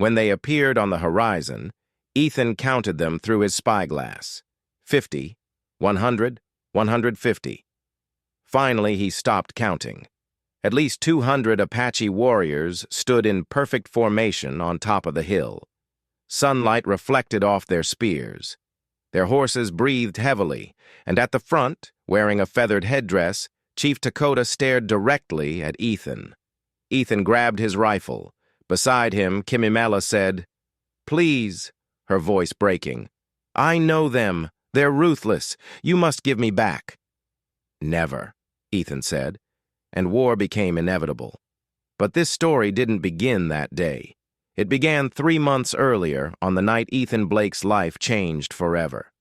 When they appeared on the horizon, Ethan counted them through his spyglass. 50, 100, 150. Finally, he stopped counting. At least 200 Apache warriors stood in perfect formation on top of the hill. Sunlight reflected off their spears. Their horses breathed heavily, and at the front, wearing a feathered headdress, Chief Takoda stared directly at Ethan. Ethan grabbed his rifle. Beside him, Kimimela said, "Please," her voice breaking. "I know them. They're ruthless. You must give me back." "Never," Ethan said, and war became inevitable. But this story didn't begin that day. It began 3 months earlier, on the night Ethan Blake's life changed forever.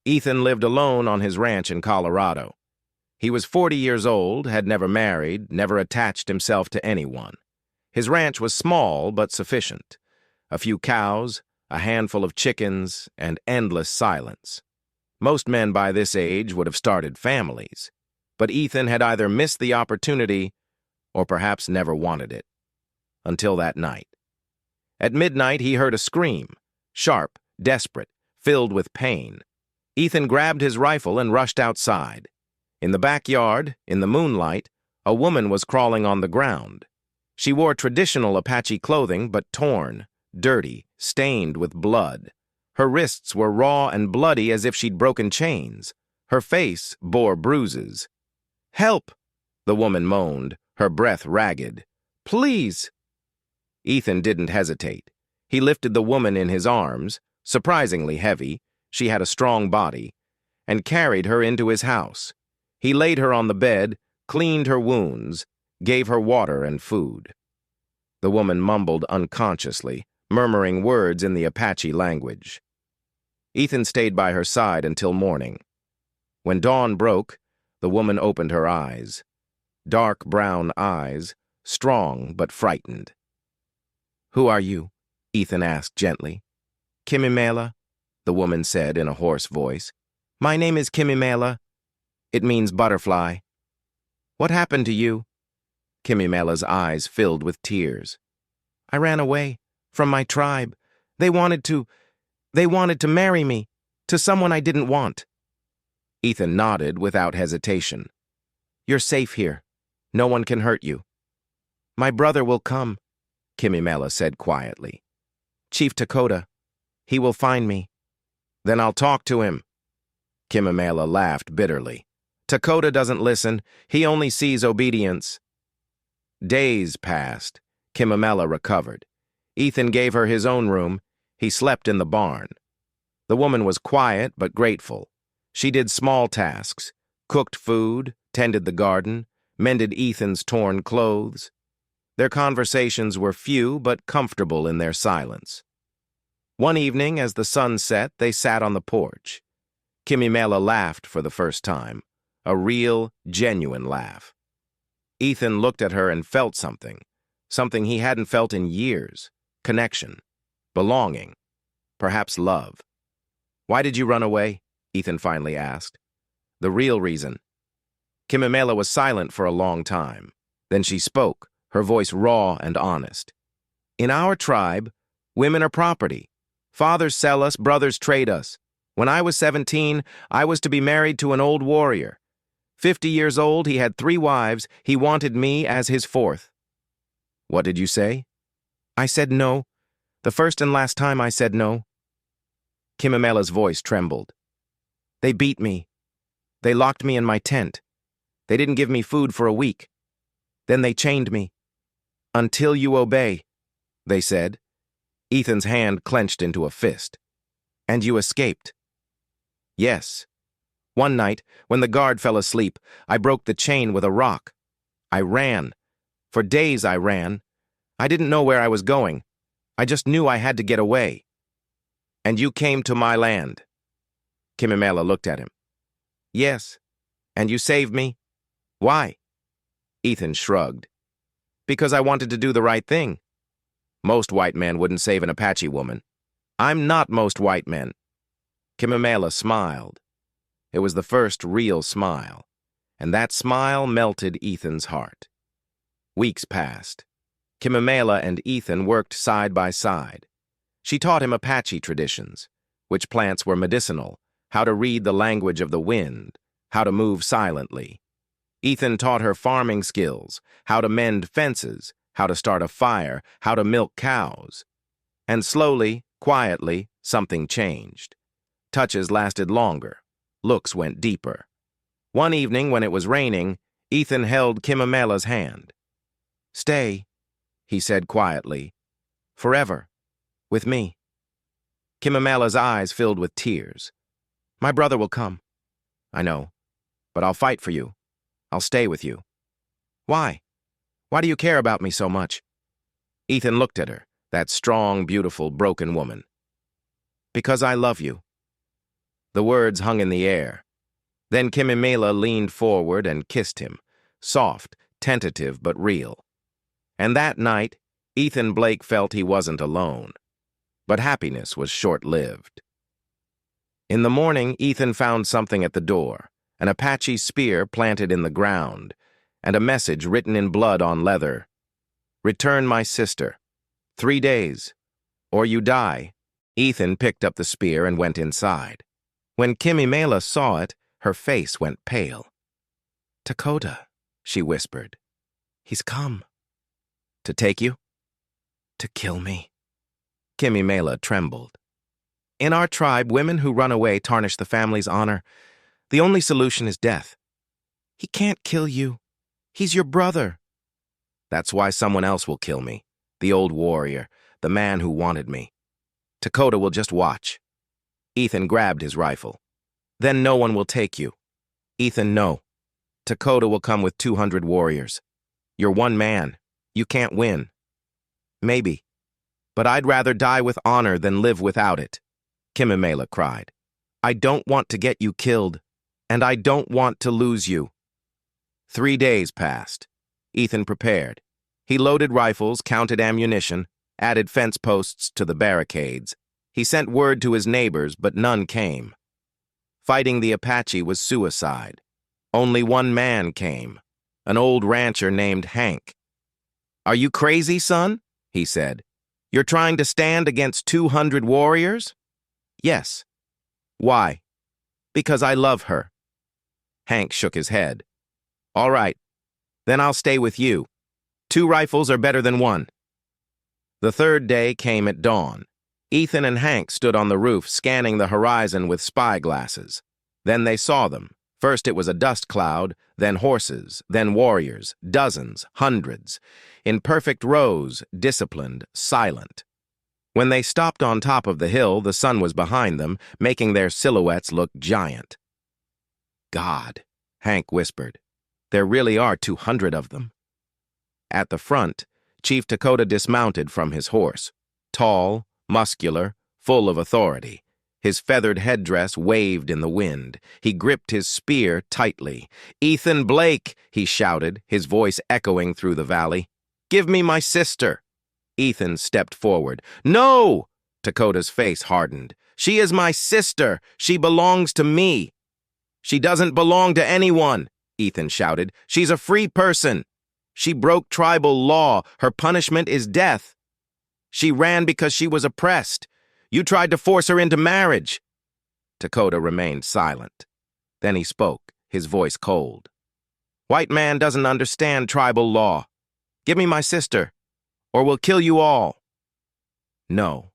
Ethan lived alone on his ranch in Colorado. He was 40 years old, had never married, never attached himself to anyone. His ranch was small but sufficient. A few cows, a handful of chickens, and endless silence. Most men by this age would have started families, but Ethan had either missed the opportunity or perhaps never wanted it. Until that night. At midnight, he heard a scream, sharp, desperate, filled with pain. Ethan grabbed his rifle and rushed outside. In the backyard, in the moonlight, a woman was crawling on the ground. She wore traditional Apache clothing, but torn, dirty, stained with blood. Her wrists were raw and bloody as if she'd broken chains. Her face bore bruises. "Help!" the woman moaned, her breath ragged. "Please!" Ethan didn't hesitate. He lifted the woman in his arms, surprisingly heavy, she had a strong body, and carried her into his house. He laid her on the bed, cleaned her wounds, gave her water and food. The woman mumbled unconsciously, murmuring words in the Apache language. Ethan stayed by her side until morning. When dawn broke, the woman opened her eyes. Dark brown eyes, strong but frightened. "Who are you?" Ethan asked gently. "Kimimela," the woman said in a hoarse voice. "My name is Kimimela. It means butterfly." "What happened to you?" Kimimela's eyes filled with tears. "I ran away from my tribe. They wanted to marry me to someone I didn't want." Ethan nodded without hesitation. "You're safe here. No one can hurt you." "My brother will come," Kimimela said quietly. "Chief Takoda. He will find me." "Then I'll talk to him." Kimimela laughed bitterly. "Takoda doesn't listen. He only sees obedience." Days passed. Kimimela recovered. Ethan gave her his own room. He slept in the barn. The woman was quiet but grateful. She did small tasks, cooked food, tended the garden, mended Ethan's torn clothes. Their conversations were few but comfortable in their silence. One evening, as the sun set, they sat on the porch. Kimimela laughed for the first time, a real, genuine laugh. Ethan looked at her and felt something he hadn't felt in years: connection, belonging, perhaps love. "Why did you run away?" Ethan finally asked. "The real reason." Kimimela was silent for a long time. Then she spoke, her voice raw and honest. "In our tribe, women are property. Fathers sell us, brothers trade us. When I was 17, I was to be married to an old warrior. 50 years old, he had 3 wives. He wanted me as his 4th. "What did you say?" "I said no. The first and last time I said no." Kimimela's voice trembled. "They beat me. They locked me in my tent. They didn't give me food for a week. Then they chained me. 'Until you obey,' they said." Ethan's hand clenched into a fist. "And you escaped?" "Yes. One night, when the guard fell asleep, I broke the chain with a rock. I ran. For days I ran. I didn't know where I was going. I just knew I had to get away." "And you came to my land?" Kimimela looked at him. "Yes. And you saved me? Why?" Ethan shrugged. "Because I wanted to do the right thing. Most white men wouldn't save an Apache woman. I'm not most white men." Kimimela smiled. It was the first real smile, and that smile melted Ethan's heart. Weeks passed. Kimimela and Ethan worked side by side. She taught him Apache traditions, which plants were medicinal, how to read the language of the wind, how to move silently. Ethan taught her farming skills, how to mend fences, how to start a fire, how to milk cows. And slowly, quietly, something changed. Touches lasted longer. Looks went deeper. One evening, when it was raining, Ethan held Kimimela's hand. "Stay," he said quietly. "Forever. With me." Kimimela's eyes filled with tears. "My brother will come." "I know. But I'll fight for you. I'll stay with you." "Why? Why do you care about me so much?" Ethan looked at her, that strong, beautiful, broken woman. "Because I love you." The words hung in the air. Then Kimimela leaned forward and kissed him, soft, tentative, but real. And that night, Ethan Blake felt he wasn't alone. But happiness was short-lived. In the morning, Ethan found something at the door, an Apache spear planted in the ground, and a message written in blood on leather. "Return my sister. 3 days, or you die." Ethan picked up the spear and went inside. When Kimimela saw it, her face went pale. "Takoda," she whispered. "He's come." "To take you?" "To kill me." Kimimela trembled. "In our tribe, women who run away tarnish the family's honor. The only solution is death." "He can't kill you. He's your brother." "That's why someone else will kill me. The old warrior, the man who wanted me. Takoda will just watch." Ethan grabbed his rifle. "Then no one will take you." "Ethan, no. Takoda will come with 200 warriors. You're one man. You can't win." "Maybe. But I'd rather die with honor than live without it," Kimimela cried. "I don't want to get you killed, and I don't want to lose you." 3 days passed. Ethan prepared. He loaded rifles, counted ammunition, added fence posts to the barricades. He sent word to his neighbors, but none came. Fighting the Apache was suicide. Only one man came, an old rancher named Hank. "Are you crazy, son?" he said. "You're trying to stand against 200 warriors?" "Yes." "Why?" "Because I love her." Hank shook his head. "All right, then I'll stay with you. 2 rifles are better than 1. The 3rd day came at dawn. Ethan and Hank stood on the roof scanning the horizon with spy glasses. Then they saw them. First it was a dust cloud, then horses, then warriors, dozens, hundreds, in perfect rows, disciplined, silent. When they stopped on top of the hill, the sun was behind them, making their silhouettes look giant. "God," Hank whispered, "there really are 200 of them." At the front, Chief Takoda dismounted from his horse, tall, muscular, full of authority. His feathered headdress waved in the wind. He gripped his spear tightly. "Ethan Blake," he shouted, his voice echoing through the valley. "Give me my sister." Ethan stepped forward. "No!" Takoda's face hardened. "She is my sister. She belongs to me." "She doesn't belong to anyone," Ethan shouted. "She's a free person. She broke tribal law. Her punishment is death. She ran because she was oppressed. You tried to force her into marriage." Takoda remained silent. Then he spoke, his voice cold. "White man doesn't understand tribal law. Give me my sister, or we'll kill you all." "No."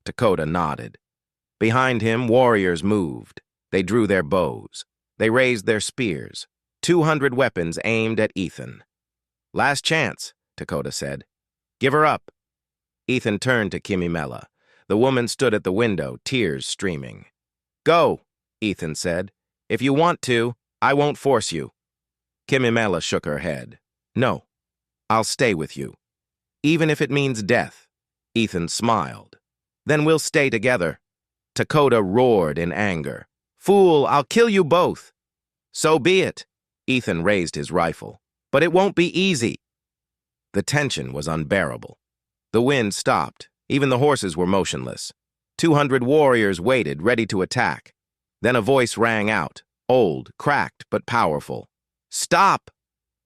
Takoda nodded. Behind him, warriors moved. They drew their bows. They raised their spears. 200 weapons aimed at Ethan. "Last chance," Takoda said. "Give her up." Ethan turned to Kimimela. The woman stood at the window, tears streaming. "Go," Ethan said. "If you want to, I won't force you." Kimimela shook her head. "No, I'll stay with you. Even if it means death." Ethan smiled. "Then we'll stay together." Takoda roared in anger. "Fool, I'll kill you both." "So be it." Ethan raised his rifle. "But it won't be easy." The tension was unbearable. The wind stopped. Even the horses were motionless. 200 warriors waited, ready to attack. Then a voice rang out, old, cracked, but powerful. "Stop!"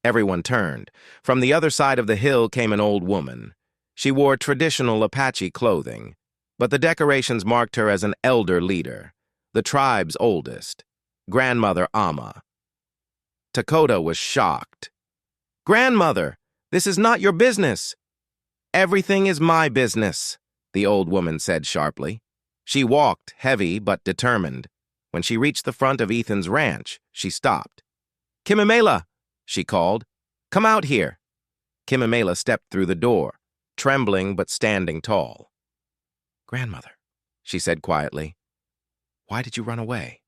Everyone turned. From the other side of the hill came an old woman. She wore traditional Apache clothing, but the decorations marked her as an elder leader, the tribe's oldest, Grandmother Amma. Takoda was shocked. "Grandmother, this is not your business." "Everything is my business," the old woman said sharply. She walked, heavy but determined. When she reached the front of Ethan's ranch, she stopped. "Kimimela," she called. "Come out here." Kimimela stepped through the door, trembling but standing tall. "Grandmother," she said quietly, "why did you run away?"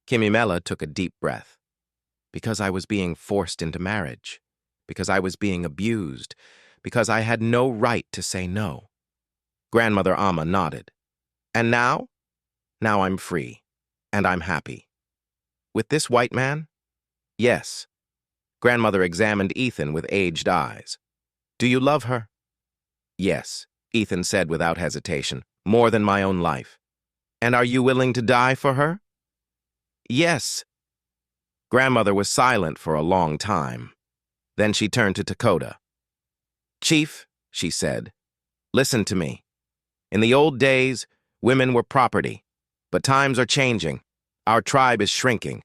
Kimimela took a deep breath. "Because I was being forced into marriage. Because I was being abused. Because I had no right to say no." Grandmother Amma nodded. "And now?" "Now I'm free. And I'm happy." "With this white man?" "Yes." Grandmother examined Ethan with aged eyes. "Do you love her?" "Yes," Ethan said without hesitation, "more than my own life." "And are you willing to die for her?" "Yes." Grandmother was silent for a long time. Then she turned to Takoda. "Chief," she said, "listen to me. In the old days, women were property. But times are changing. Our tribe is shrinking.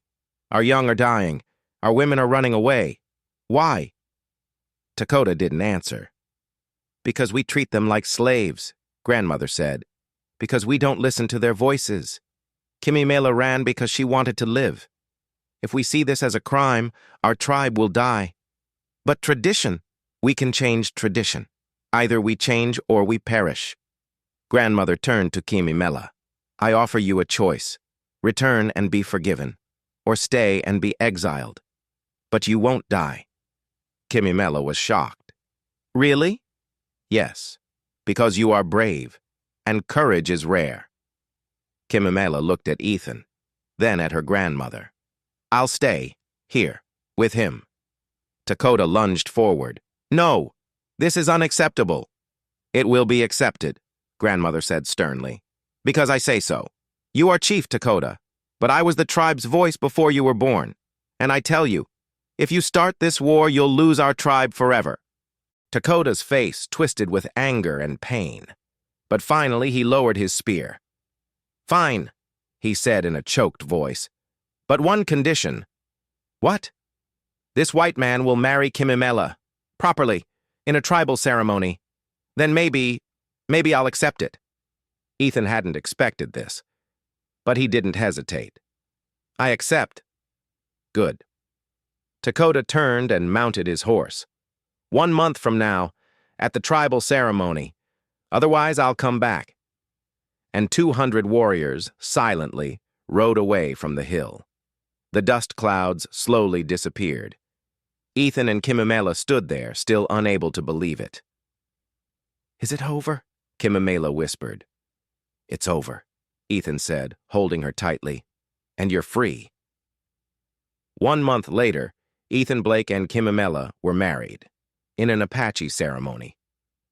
Our young are dying. Our women are running away. Why?" Takoda didn't answer. "Because we treat them like slaves," Grandmother said. "Because we don't listen to their voices. Kimimela ran because she wanted to live. If we see this as a crime, our tribe will die. But tradition, we can change tradition. Either we change or we perish." Grandmother turned to Kimimela. "I offer you a choice. Return and be forgiven, or stay and be exiled. But you won't die." Kimimela was shocked. "Really?" "Yes, because you are brave, and courage is rare." Kimimela looked at Ethan, then at her grandmother. "I'll stay, here, with him." Takoda lunged forward. "No, this is unacceptable." "It will be accepted," Grandmother said sternly. "Because I say so. You are Chief Takoda, but I was the tribe's voice before you were born. And I tell you, if you start this war, you'll lose our tribe forever." Takoda's face twisted with anger and pain. But finally he lowered his spear. "Fine," he said in a choked voice. "But one condition." "What?" "This white man will marry Kimimela, properly, in a tribal ceremony. Then maybe I'll accept it." Ethan hadn't expected this, but he didn't hesitate. "I accept." "Good." Takoda turned and mounted his horse. "1 month from now, at the tribal ceremony. Otherwise, I'll come back." And 200 warriors, silently, rode away from the hill. The dust clouds slowly disappeared. Ethan and Kimimela stood there, still unable to believe it. "Is it over?" Kimimela whispered. "It's over," Ethan said, holding her tightly. "And you're free." 1 month later, Ethan Blake and Kimimela were married, in an Apache ceremony.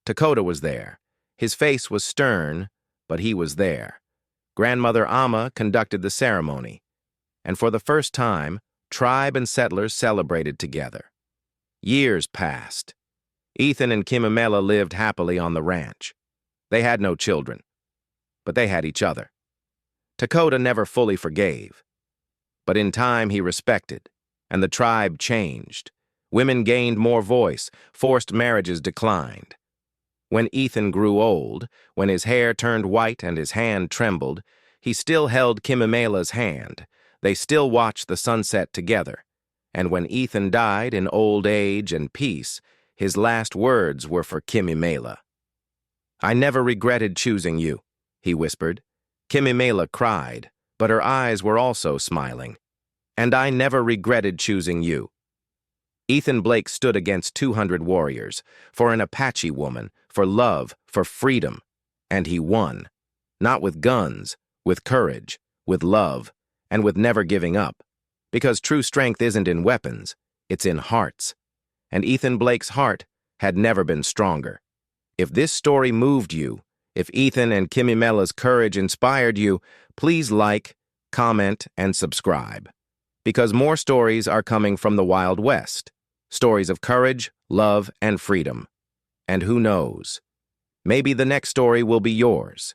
Takoda was there. His face was stern, but he was there. Grandmother Amma conducted the ceremony, and for the first time, tribe and settlers celebrated together. Years passed. Ethan and Kimimela lived happily on the ranch. They had no children, but they had each other. Takoda never fully forgave, but in time he respected, and the tribe changed. Women gained more voice, forced marriages declined. When Ethan grew old, when his hair turned white and his hand trembled, he still held Kimimela's hand. They still watched the sunset together. And when Ethan died in old age and peace, his last words were for Kimimela. "I never regretted choosing you," he whispered. Kimimela cried, but her eyes were also smiling. "And I never regretted choosing you." Ethan Blake stood against 200 warriors, for an Apache woman, for love, for freedom, and he won. Not with guns, with courage, with love, and with never giving up. Because true strength isn't in weapons, it's in hearts. And Ethan Blake's heart had never been stronger. If this story moved you, if Ethan and Kimimela's courage inspired you, please like, comment, and subscribe. Because more stories are coming from the Wild West. Stories of courage, love, and freedom. And who knows? Maybe the next story will be yours.